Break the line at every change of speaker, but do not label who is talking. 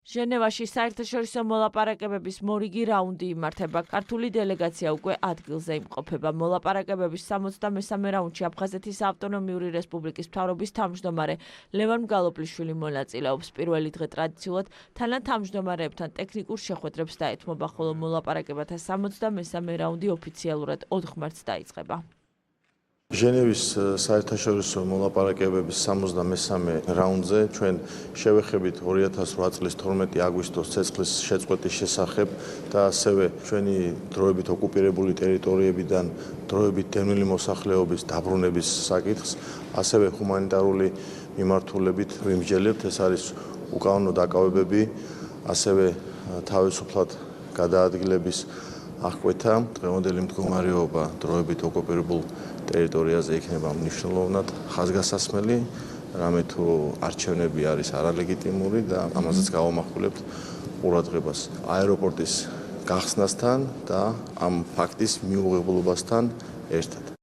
ჟენევაში საერთაშორისო მოლაპარაკებების მორიგი რაუნდი იმართება. ქართული დელეგაცია უკვე ადგილზე იმყოფება. მოლაპარაკებების 63-მე რაუნდში აფხაზეთის ავტონომიური რესპუბლიკის მთავრობის თავმჯდომარე ლევან მგალობლიშვილი მონაწილეობს. პირველი დღე ტრადიციულად თანათავმჯდომარეებთან ტექნიკურ შეხვედრებს დაეთმობა, ხოლო მოლაპარაკებათა 63-მე რაუნდი ოფიციალურად 4 მარტს დაიწყება.
ჟენევის საერთაშორისო მოლაპარაკებების 63-მე რაუნდზე ჩვენ შევეხებით 2008 წლის 12 აგვისტოს ცეცხლის შეწყვეტის შესახებ და ასევე ჩვენი დროებით ოკუპირებული ტერიტორიებიდან დროებით დევნილი მოსახლეობის დაბრუნების საკითხს, ასევე ჰუმანიტარული მიმართულებით ვიმსჯელებთ. ეს არის უკანონო დაკავებები, ასევე თავისუფლად გადაადგილების აღკვეთა. დღევანდელი მდგომარეობა დროებით ოკუპირებულ ტერიტორიაზე იქნება მნიშვნელოვნად ხაზგასასმელი, რამე თუ არჩევნები არის არალეგიტიმური და ამაზეც გავამახვილებთ ყურადღებას აეროპორტის გახსნასთან და ამ ფაქტის მიუღებლობასთან ერთად.